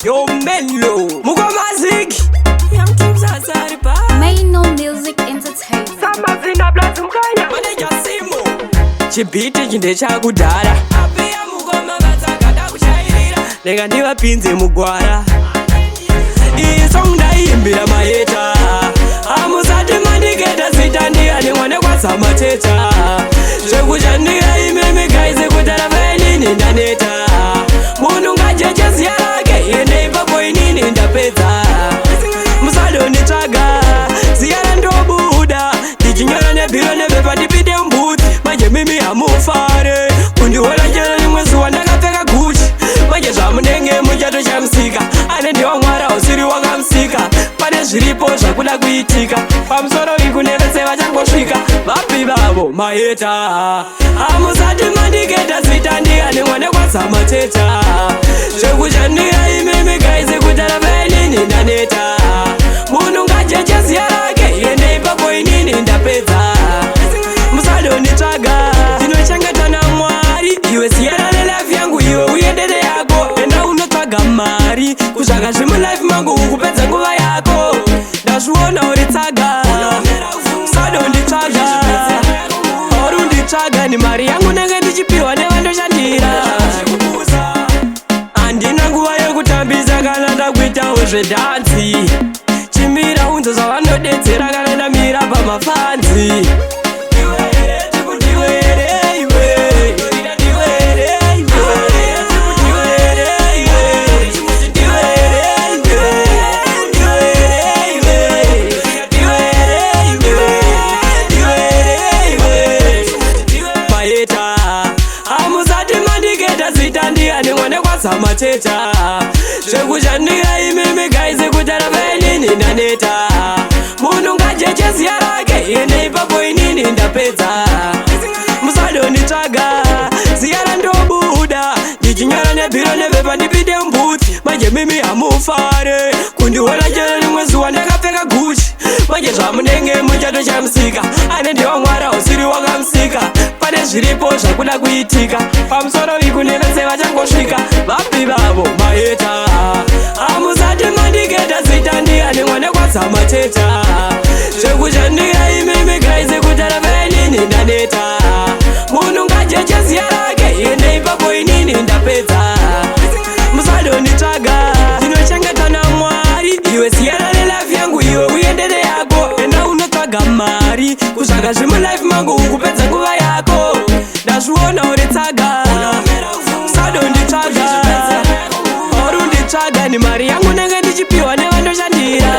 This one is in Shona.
Yo Mello Mugomazik Main no music entertainment. Samazina Black Mkanya Manager Simo Chibiti chinde chakudara Apia mugoma vatagada kushairira Nega ndiva pinze mugwara Iyi song ndaimbira maeta Amusati mandigeta zitandia Nimwane kwa samateta Chekuchandira imeme kaize kutara venini ndaneta Munu ngajeje ziyarake Yende ipapo inini ndapeta Musado nitaga Ziyara ndobuda Dijinyora nebiro nebepa dipide mbuti Maje mimi amufare Kundiwela jela ni mwezi wandakapeka guchi Maje zvamunenge mujato chamsika Ane ndiwa mwara usiri wakamsika Pane zviripo zvakuda kuitika Pamusoro ikunevetseva changosvika Vapi vavo maeta Amusati mandigeta zitandia Nimwane kwa samateta Chekuchandira imeme kaize kutara venini ndaneta Munu ngajeje ziyarake Yende ipapo inini ndapedza Musado nitaga Tinochengeta na mwari Iwe siyara life yangu iwe uyendere yako Enda unotsvaga mari Kuzvaka zvimu life mangu ukupedza nguva yako Ndazviona uritsaga Musado nditsvaga Ori unditsvaga Ni mari yangu nenge ndichipiwa nevandoshandira Andina nguva yekutambisa kana ndakuitawo zvedhansi Chimira unzo zvavanodetsera kana ndamira pamafanzi Samateta Chekuchandira imeme kaize kutara venini ndaneta Munu ngajeje ziyarake Yende ipapo inini ndapedza Musado nitaga Ziyara ndobuda Dijinyora nebiro nebepa dipide mbuti Maje mimi amufare Kundiwela jela ni mwezi wandakapeka guchi Maje zvamunenge mujato chamsika Ane ndiwa mwara usiri wakamsika Pane zviripo zvakuda kuitika Pamusoro ikunevetseva changosvika Vapi vavo maeta Amusati mandigeta zitandia Nimwane kwa samateta Chekuchandira imeme kaize kutara venini ndaneta Munu ngajeje ziyarake Yende ipapo inini ndapedza Musado nitaga Tinochengeta na mwari Iwe siyara life yangu iwe uyendere yako Enda unotsvaga mari Kuzvaka zvimu life mangu ukupedza nguva yako Ndazviona uritsaga Musado nditsvaga Ori unditsvaga Ni mari yangu nenge ndichipiwa nevandoshandira